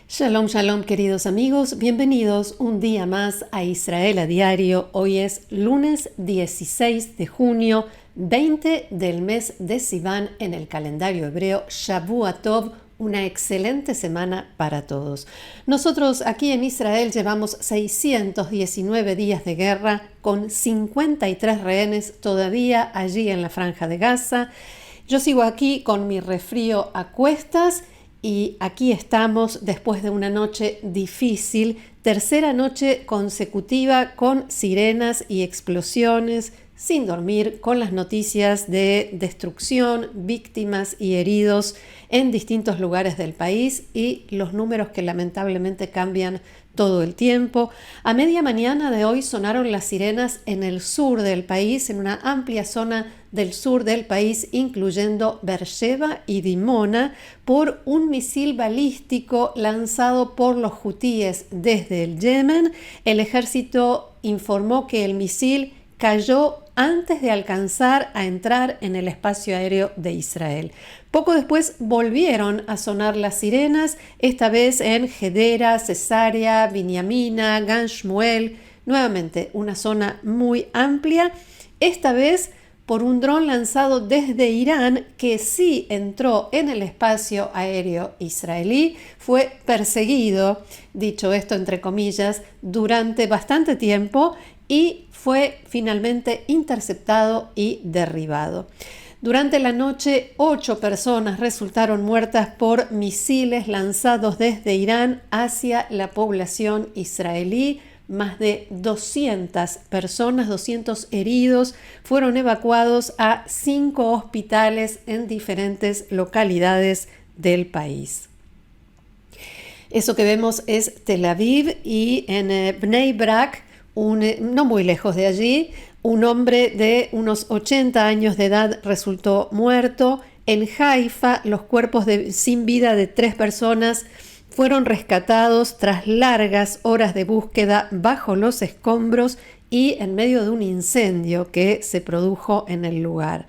Shalom, shalom, queridos amigos. Bienvenidos un día más a Israel a Diario. Hoy es lunes 16 de junio, 20 del mes de Sivan en el calendario hebreo, Shavua Tov, una excelente semana para todos. Nosotros aquí en Israel llevamos 619 días de guerra con 53 rehenes todavía allí en la Franja de Gaza. Yo sigo aquí con mi resfrío a cuestas. Y aquí estamos después de una noche difícil, tercera noche consecutiva con sirenas y explosiones, sin dormir, con las noticias de destrucción, víctimas y heridos en distintos lugares del país y los números que lamentablemente cambian todo el tiempo. A media mañana de hoy sonaron las sirenas en el sur del país, en una amplia zona del sur del país, incluyendo Beersheba y Dimona, por un misil balístico lanzado por los hutíes desde el Yemen. El ejército informó que el misil cayó antes de alcanzar a entrar en el espacio aéreo de Israel. Poco después volvieron a sonar las sirenas, esta vez en Hedera, Cesarea, Binyamina, Gan Shmuel, nuevamente una zona muy amplia, esta vez por un dron lanzado desde Irán que sí entró en el espacio aéreo israelí, fue perseguido, dicho esto entre comillas, durante bastante tiempo y fue finalmente interceptado y derribado. Durante la noche, 8 personas resultaron muertas por misiles lanzados desde Irán hacia la población israelí. Más de 200 personas, 200 heridos, fueron evacuados a 5 hospitales en diferentes localidades del país. Eso que vemos es Tel Aviv y en Bnei Brak, no muy lejos de allí, un hombre de unos 80 años de edad resultó muerto. En Haifa, los cuerpos sin vida de 3 personas fueron rescatados tras largas horas de búsqueda bajo los escombros y en medio de un incendio que se produjo en el lugar.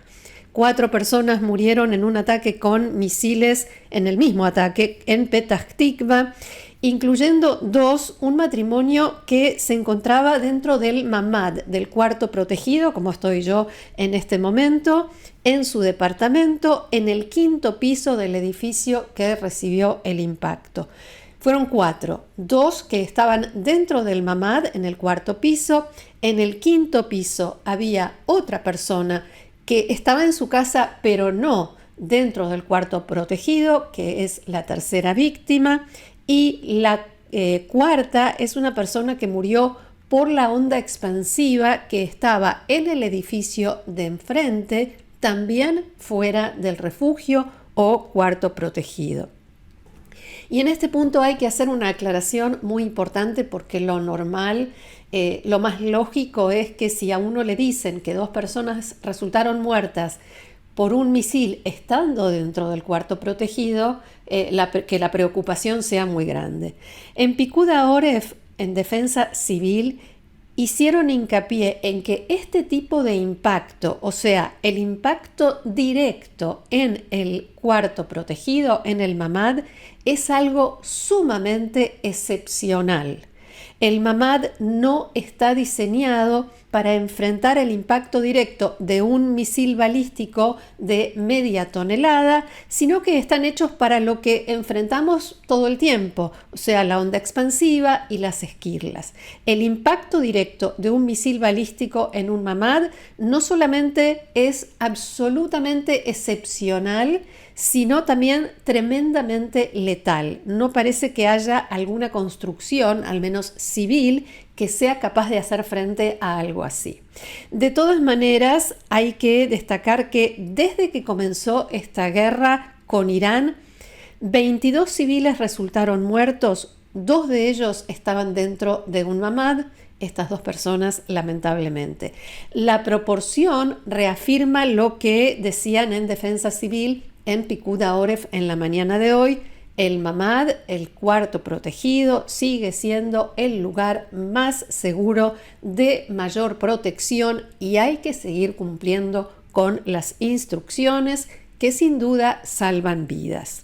4 personas murieron en un ataque con misiles, en el mismo ataque en Petah Tikva, incluyendo 2, un matrimonio que se encontraba dentro del mamad, del cuarto protegido, como estoy yo en este momento, en su departamento, en el 5º piso del edificio que recibió el impacto. Fueron 4, 2 que estaban dentro del mamad, en el 4º piso. En el 5º piso había otra persona que estaba en su casa, pero no dentro del cuarto protegido, que es la tercera víctima. Y la cuarta es una persona que murió por la onda expansiva que estaba en el edificio de enfrente, también fuera del refugio o cuarto protegido. Y en este punto hay que hacer una aclaración muy importante porque lo normal, lo más lógico es que si a uno le dicen que 2 personas resultaron muertas por un misil estando dentro del cuarto protegido, que la preocupación sea muy grande. En Picud HaOref, en Defensa Civil, hicieron hincapié en que este tipo de impacto, o sea, el impacto directo en el cuarto protegido, en el mamad, es algo sumamente excepcional. El mamad no está diseñado para enfrentar el impacto directo de un misil balístico de media tonelada, sino que están hechos para lo que enfrentamos todo el tiempo, o sea, la onda expansiva y las esquirlas. El impacto directo de un misil balístico en un mamad no solamente es absolutamente excepcional, sino también tremendamente letal. No parece que haya alguna construcción, al menos civil, que sea capaz de hacer frente a algo así. De todas maneras, hay que destacar que desde que comenzó esta guerra con Irán, 22 civiles resultaron muertos, 2 de ellos estaban dentro de un mamad, estas 2 personas lamentablemente. La proporción reafirma lo que decían en Defensa Civil en Picud HaOref en la mañana de hoy, El Mamad, el cuarto protegido, sigue siendo el lugar más seguro de mayor protección y hay que seguir cumpliendo con las instrucciones que sin duda salvan vidas.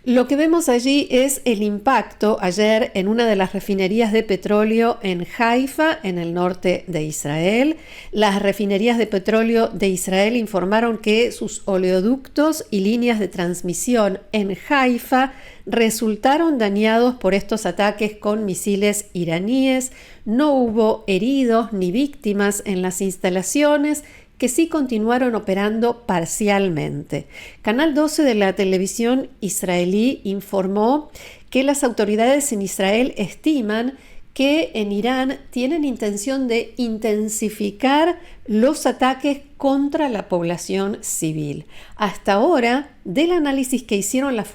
Lo que vemos allí es el impacto ayer en una de las refinerías de petróleo en Haifa, en el norte de Israel. Las refinerías de petróleo de Israel informaron que sus oleoductos y líneas de transmisión en Haifa resultaron dañados por estos ataques con misiles iraníes. No hubo heridos ni víctimas en las instalaciones, que sí continuaron operando parcialmente. Canal 12 de la televisión israelí informó que las autoridades en Israel estiman que en Irán tienen intención de intensificar los ataques contra la población civil. Hasta ahora, del análisis que hicieron las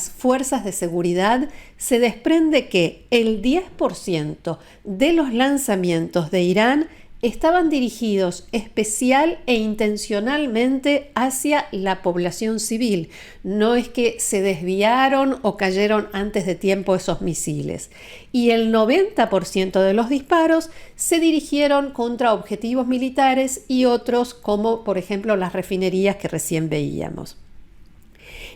fuerzas de seguridad, se desprende que el 10% de los lanzamientos de Irán estaban dirigidos especial e intencionalmente hacia la población civil. No es que se desviaron o cayeron antes de tiempo esos misiles. Y el 90% de los disparos se dirigieron contra objetivos militares y otros como, por ejemplo, las refinerías que recién veíamos.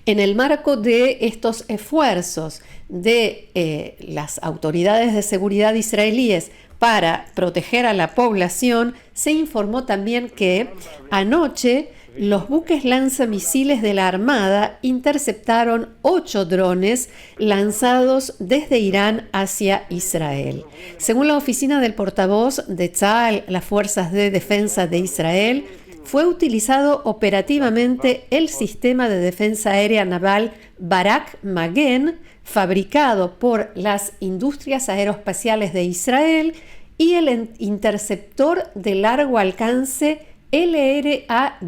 En el marco de estos esfuerzos de las autoridades de seguridad israelíes para proteger a la población, se informó también que anoche los buques lanzamisiles de la Armada interceptaron 8 drones lanzados desde Irán hacia Israel. Según la oficina del portavoz de Tzahal, las Fuerzas de Defensa de Israel, fue utilizado operativamente el sistema de defensa aérea naval Barak Magen, fabricado por las industrias aeroespaciales de Israel, y el interceptor de largo alcance LRAD,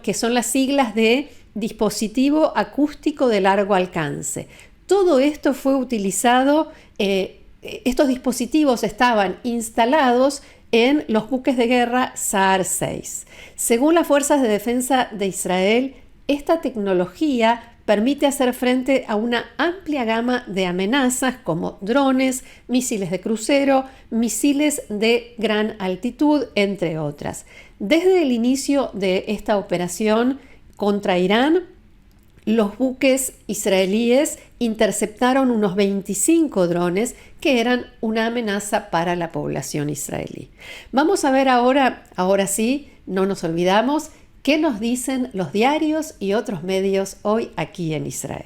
que son las siglas de dispositivo acústico de largo alcance. Todo esto fue utilizado, estos dispositivos estaban instalados en los buques de guerra Sa'ar 6. Según las Fuerzas de Defensa de Israel, esta tecnología permite hacer frente a una amplia gama de amenazas como drones, misiles de crucero, misiles de gran altitud, entre otras. Desde el inicio de esta operación contra Irán, los buques israelíes interceptaron unos 25 drones que eran una amenaza para la población israelí. Vamos a ver ahora sí, no nos olvidamos, qué nos dicen los diarios y otros medios hoy aquí en Israel.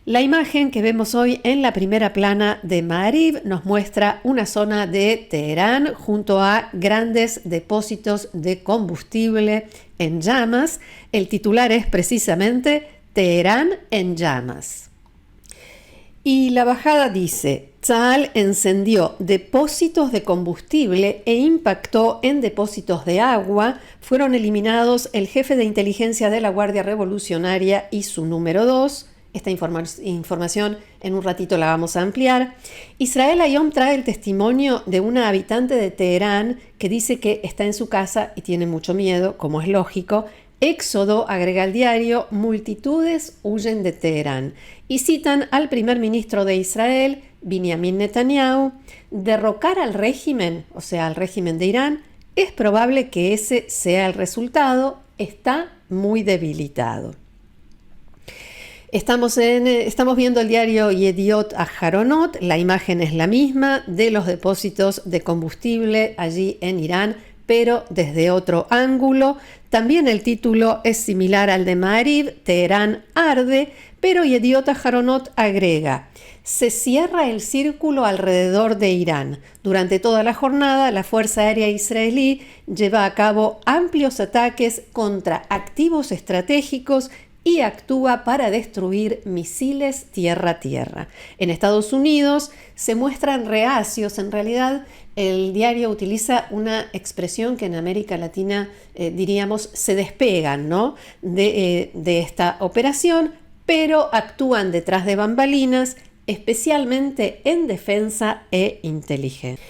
La imagen que vemos hoy en la primera plana de Ma'ariv nos muestra una zona de Teherán junto a grandes depósitos de combustible en llamas. El titular es precisamente Teherán en llamas. Y la bajada dice: Tzahal encendió depósitos de combustible e impactó en depósitos de agua. Fueron eliminados el jefe de inteligencia de la Guardia Revolucionaria y su número 2. Esta información en un ratito la vamos a ampliar. Israel Hayom trae el testimonio de una habitante de Teherán que dice que está en su casa y tiene mucho miedo, como es lógico. Éxodo, agrega el diario, multitudes huyen de Teherán. Y citan al primer ministro de Israel, Benjamin Netanyahu: derrocar al régimen, o sea, al régimen de Irán, es probable que ese sea el resultado, está muy debilitado. Estamos viendo el diario Yediot Aharonot, la imagen es la misma de los depósitos de combustible allí en Irán, pero desde otro ángulo. También el título es similar al de Ma'ariv, Teherán arde, pero Yediot Aharonot agrega: se cierra el círculo alrededor de Irán. Durante toda la jornada, la Fuerza Aérea Israelí lleva a cabo amplios ataques contra activos estratégicos y actúa para destruir misiles tierra-tierra. En Estados Unidos se muestran reacios. En realidad, el diario utiliza una expresión que en América Latina diríamos se despegan, ¿no?, de esta operación, pero actúan detrás de bambalinas, especialmente en defensa e inteligencia.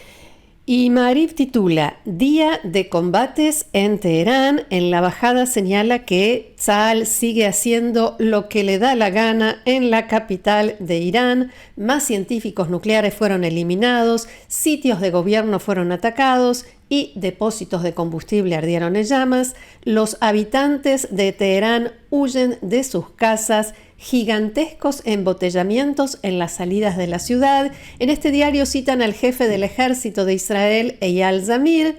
Y Ma'ariv titula: Día de combates en Teherán. En la bajada señala que Tzahal sigue haciendo lo que le da la gana en la capital de Irán. Más científicos nucleares fueron eliminados, sitios de gobierno fueron atacados y depósitos de combustible ardieron en llamas. Los habitantes de Teherán huyen de sus casas, gigantescos embotellamientos en las salidas de la ciudad. En este diario citan al jefe del ejército de Israel, Eyal Zamir: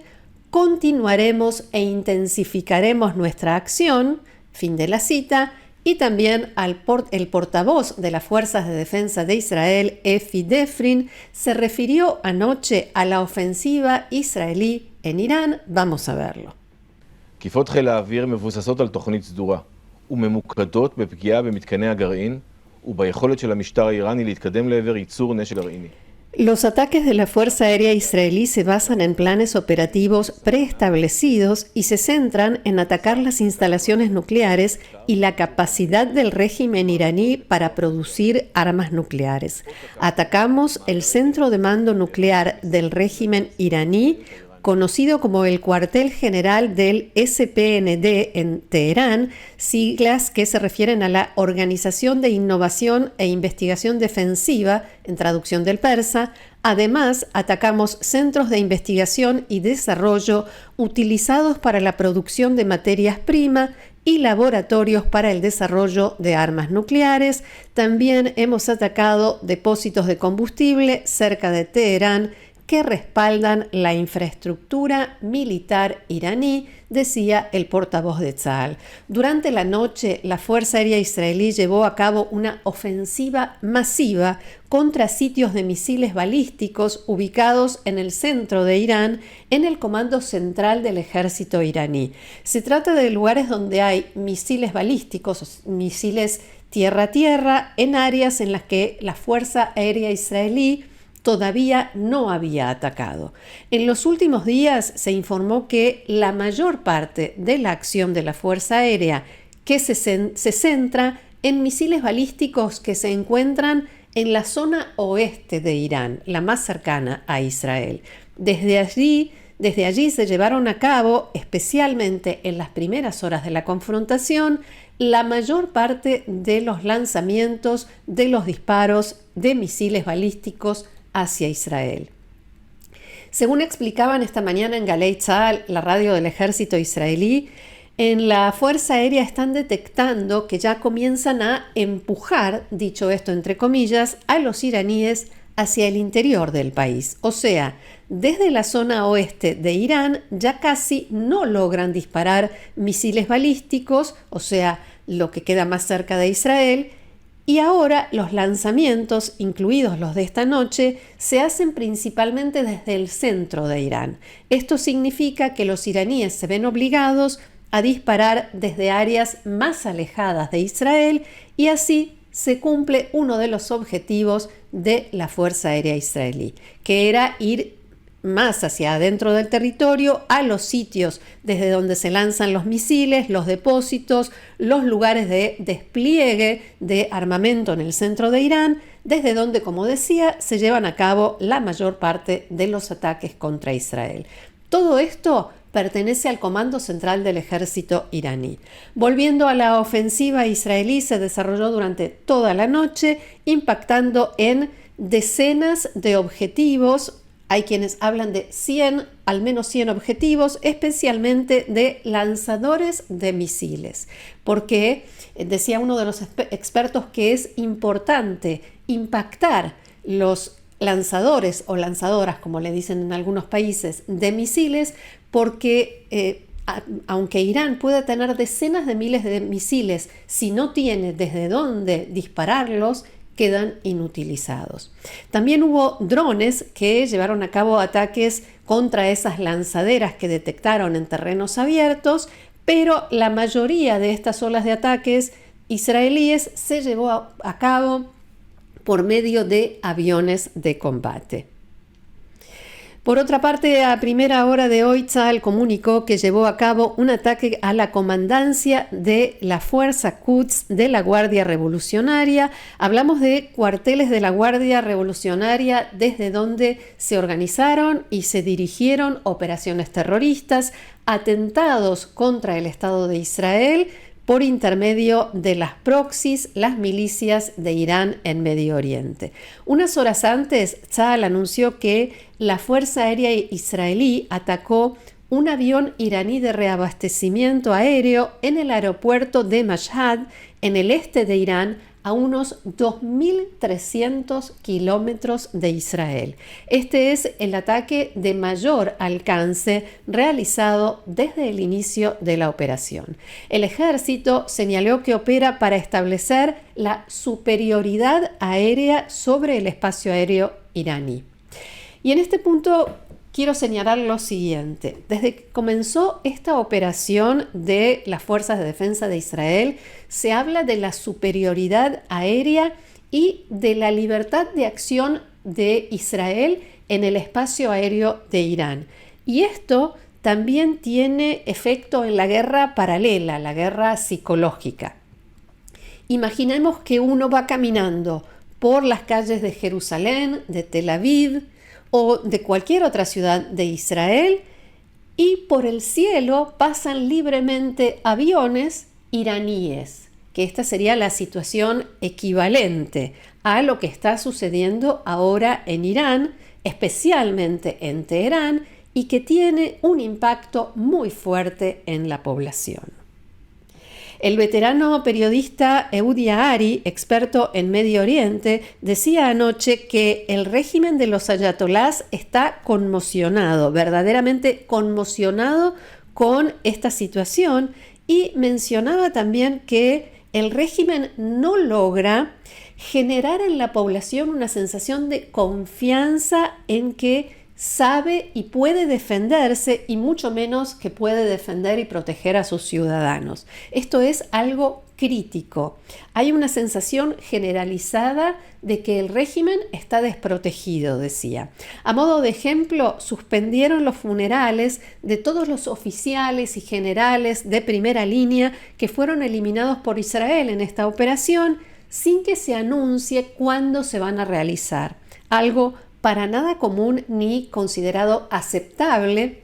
continuaremos e intensificaremos nuestra acción, fin de la cita, y también el portavoz de las Fuerzas de Defensa de Israel, Efi Defrin, se refirió anoche a la ofensiva israelí en Irán. Vamos a verlo. תקיפות חיל האוויר מבוססות על תוכנית סדורה וממוקדות בפגיעה במתקני הגרעין וביכולת של המשטר האיראני להתקדם לעבר ייצור נשק גרעיני. Los ataques de la Fuerza Aérea Israelí se basan en planes operativos preestablecidos y se centran en atacar las instalaciones nucleares y la capacidad del régimen iraní para producir armas nucleares. Atacamos el centro de mando nuclear del régimen iraní, conocido como el cuartel general del SPND en Teherán, siglas que se refieren a la Organización de Innovación e Investigación Defensiva, en traducción del persa. Además, atacamos centros de investigación y desarrollo utilizados para la producción de materias primas y laboratorios para el desarrollo de armas nucleares. También hemos atacado depósitos de combustible cerca de Teherán que respaldan la infraestructura militar iraní, decía el portavoz de Tzahal. Durante la noche, la Fuerza Aérea Israelí llevó a cabo una ofensiva masiva contra sitios de misiles balísticos ubicados en el centro de Irán, en el comando central del ejército iraní. Se trata de lugares donde hay misiles balísticos, misiles tierra-tierra, en áreas en las que la Fuerza Aérea Israelí todavía no había atacado. En los últimos días se informó que la mayor parte de la acción de la Fuerza Aérea que se centra en misiles balísticos que se encuentran en la zona oeste de Irán, la más cercana a Israel. Desde allí se llevaron a cabo, especialmente en las primeras horas de la confrontación, la mayor parte de los lanzamientos de los disparos de misiles balísticos hacia Israel. Según explicaban esta mañana en Galei Tzahal, la radio del ejército israelí, en la Fuerza Aérea están detectando que ya comienzan a empujar, dicho esto entre comillas, a los iraníes hacia el interior del país. O sea, desde la zona oeste de Irán ya casi no logran disparar misiles balísticos, o sea, lo que queda más cerca de Israel. Y ahora los lanzamientos, incluidos los de esta noche, se hacen principalmente desde el centro de Irán. Esto significa que los iraníes se ven obligados a disparar desde áreas más alejadas de Israel y así se cumple uno de los objetivos de la Fuerza Aérea Israelí, que era ir más hacia adentro del territorio, a los sitios desde donde se lanzan los misiles, los depósitos, los lugares de despliegue de armamento en el centro de Irán, desde donde, como decía, se llevan a cabo la mayor parte de los ataques contra Israel. Todo esto pertenece al Comando Central del Ejército iraní. Volviendo a la ofensiva israelí, se desarrolló durante toda la noche, impactando en decenas de objetivos. Hay quienes hablan de 100, al menos 100 objetivos, especialmente de lanzadores de misiles, porque decía uno de los expertos que es importante impactar los lanzadores o lanzadoras, como le dicen en algunos países, de misiles, porque aunque Irán pueda tener decenas de miles de misiles, si no tiene desde dónde dispararlos, quedan inutilizados. También hubo drones que llevaron a cabo ataques contra esas lanzaderas que detectaron en terrenos abiertos, pero la mayoría de estas olas de ataques israelíes se llevó a cabo por medio de aviones de combate. Por otra parte, a primera hora de hoy, Tzahal comunicó que llevó a cabo un ataque a la comandancia de la Fuerza Quds de la Guardia Revolucionaria. Hablamos de cuarteles de la Guardia Revolucionaria desde donde se organizaron y se dirigieron operaciones terroristas, atentados contra el Estado de Israel, por intermedio de las proxies, las milicias de Irán en Medio Oriente. Unas horas antes, Tzal anunció que la Fuerza Aérea Israelí atacó un avión iraní de reabastecimiento aéreo en el aeropuerto de Mashhad, en el este de Irán, a unos 2.300 kilómetros de Israel. Este es el ataque de mayor alcance realizado desde el inicio de la operación. El ejército señaló que opera para establecer la superioridad aérea sobre el espacio aéreo iraní. Y en este punto quiero señalar lo siguiente. Desde que comenzó esta operación de las Fuerzas de Defensa de Israel, se habla de la superioridad aérea y de la libertad de acción de Israel en el espacio aéreo de Irán. Y esto también tiene efecto en la guerra paralela, la guerra psicológica. Imaginemos que uno va caminando por las calles de Jerusalén, de Tel Aviv, o de cualquier otra ciudad de Israel, y por el cielo pasan libremente aviones iraníes, que esta sería la situación equivalente a lo que está sucediendo ahora en Irán, especialmente en Teherán, y que tiene un impacto muy fuerte en la población. El veterano periodista Ehud Yaari, experto en Medio Oriente, decía anoche que el régimen de los ayatolás está conmocionado, verdaderamente conmocionado con esta situación, y mencionaba también que el régimen no logra generar en la población una sensación de confianza en que sabe y puede defenderse, y mucho menos que puede defender y proteger a sus ciudadanos. Esto es algo crítico. Hay una sensación generalizada de que el régimen está desprotegido, decía. A modo de ejemplo, suspendieron los funerales de todos los oficiales y generales de primera línea que fueron eliminados por Israel en esta operación, sin que se anuncie cuándo se van a realizar. Algo para nada común ni considerado aceptable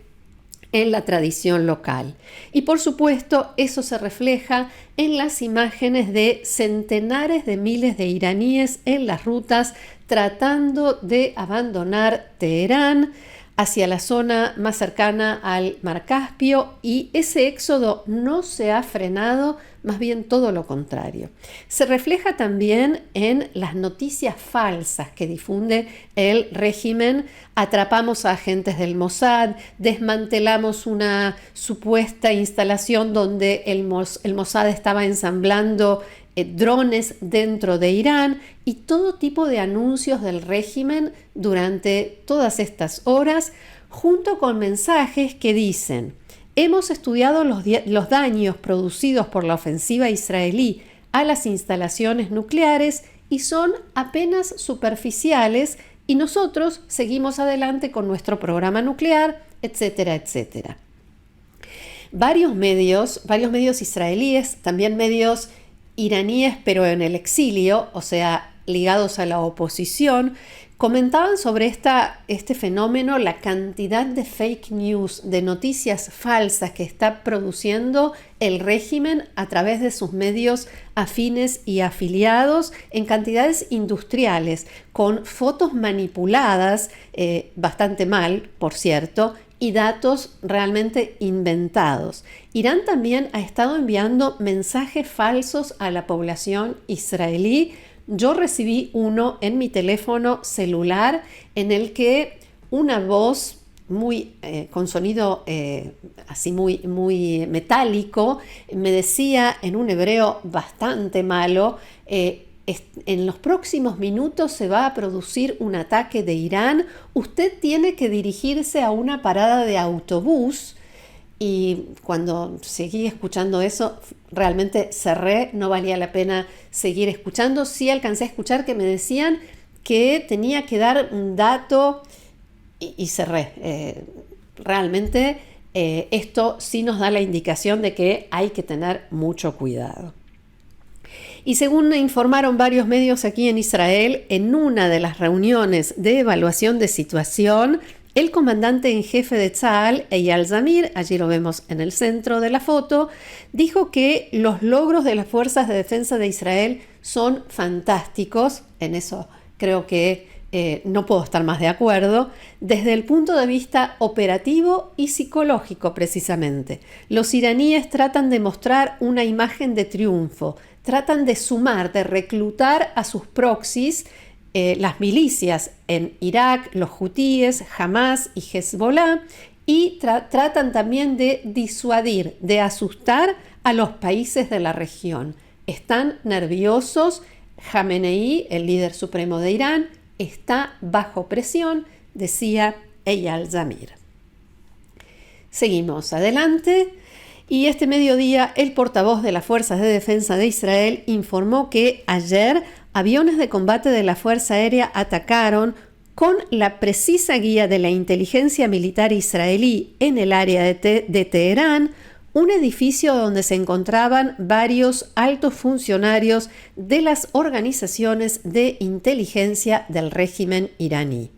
en la tradición local. Y por supuesto, eso se refleja en las imágenes de centenares de miles de iraníes en las rutas tratando de abandonar Teherán hacia la zona más cercana al Mar Caspio, y ese éxodo no se ha frenado, más bien todo lo contrario. Se refleja también en las noticias falsas que difunde el régimen. Atrapamos a agentes del Mossad, desmantelamos una supuesta instalación donde el Mossad estaba ensamblando drones dentro de Irán, y todo tipo de anuncios del régimen durante todas estas horas, junto con mensajes que dicen: hemos estudiado los daños producidos por la ofensiva israelí a las instalaciones nucleares y son apenas superficiales, y nosotros seguimos adelante con nuestro programa nuclear, etcétera, etcétera. Varios medios israelíes, también medios iraníes pero en el exilio, o sea, ligados a la oposición, comentaban sobre este fenómeno, la cantidad de fake news, de noticias falsas que está produciendo el régimen a través de sus medios afines y afiliados en cantidades industriales, con fotos manipuladas, bastante mal, por cierto, y datos realmente inventados. Irán también ha estado enviando mensajes falsos a la población israelí. Yo recibí uno en mi teléfono celular en el que una voz con sonido así muy metálico me decía en un hebreo bastante malo: en los próximos minutos se va a producir un ataque de Irán, usted tiene que dirigirse a una parada de autobús. Y cuando seguí escuchando eso, realmente cerré, no valía la pena seguir escuchando. Sí alcancé a escuchar que me decían que tenía que dar un dato y cerré. Realmente esto sí nos da la indicación de que hay que tener mucho cuidado. Y según informaron varios medios aquí en Israel, en una de las reuniones de evaluación de situación El comandante en jefe de Tzal, Eyal Zamir, allí lo vemos en el centro de la foto, dijo que los logros de las fuerzas de defensa de Israel son fantásticos. En eso creo que no puedo estar más de acuerdo, desde el punto de vista operativo y psicológico precisamente. Los iraníes tratan de mostrar una imagen de triunfo, tratan de sumar, de reclutar a sus proxies, las milicias en Irak, los hutíes, Hamas y Hezbollah, y tratan también de disuadir, de asustar a los países de la región. Están nerviosos. Jamenei, el líder supremo de Irán, está bajo presión, decía Eyal Zamir. Seguimos adelante. Y este mediodía el portavoz de las Fuerzas de Defensa de Israel informó que ayer aviones de combate de la Fuerza Aérea atacaron con la precisa guía de la inteligencia militar israelí en el área de Teherán un edificio donde se encontraban varios altos funcionarios de las organizaciones de inteligencia del régimen iraní.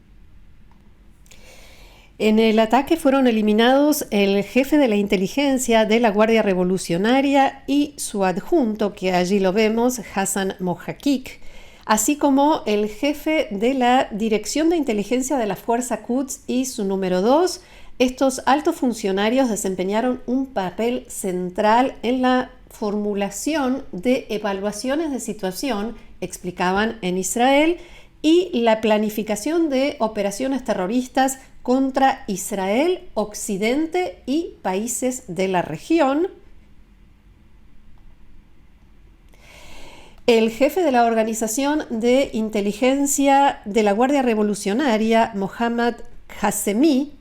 En el ataque fueron eliminados el jefe de la inteligencia de la Guardia Revolucionaria y su adjunto, que allí lo vemos, Hassan Mohaqiq, así como el jefe de la Dirección de Inteligencia de la Fuerza Quds y su número 2. Estos altos funcionarios desempeñaron un papel central en la formulación de evaluaciones de situación, explicaban en Israel, y la planificación de operaciones terroristas contra Israel, Occidente y países de la región. El jefe de la Organización de Inteligencia de la Guardia Revolucionaria, Mohammad Hashemi,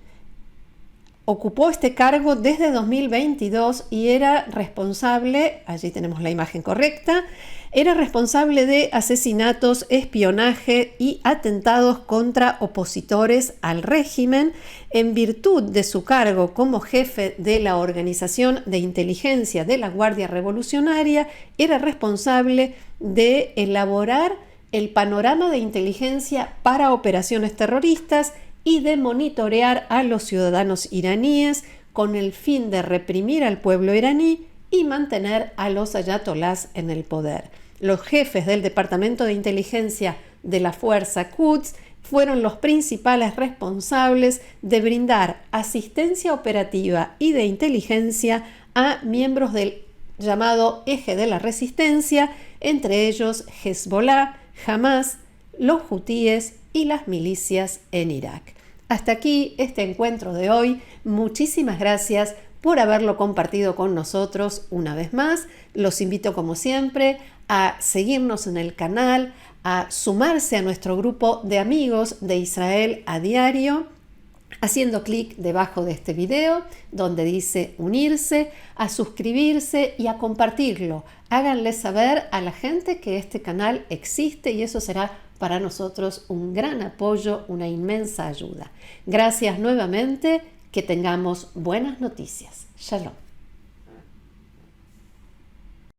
ocupó este cargo desde 2022 y era responsable, allí tenemos la imagen correcta, era responsable de asesinatos, espionaje y atentados contra opositores al régimen. En virtud de su cargo como jefe de la Organización de Inteligencia de la Guardia Revolucionaria, era responsable de elaborar el panorama de inteligencia para operaciones terroristas y de monitorear a los ciudadanos iraníes con el fin de reprimir al pueblo iraní y mantener a los ayatolás en el poder. Los jefes del Departamento de Inteligencia de la Fuerza Quds fueron los principales responsables de brindar asistencia operativa y de inteligencia a miembros del llamado Eje de la Resistencia, entre ellos Hezbollah, Hamas, los hutíes y las milicias en Irak. Hasta aquí este encuentro de hoy. Muchísimas gracias por haberlo compartido con nosotros una vez más. Los invito como siempre a seguirnos en el canal, a sumarse a nuestro grupo de amigos de Israel a diario, haciendo clic debajo de este video donde dice unirse, a suscribirse y a compartirlo. Háganle saber a la gente que este canal existe y eso será para nosotros un gran apoyo, una inmensa ayuda. Gracias nuevamente, que tengamos buenas noticias. Shalom.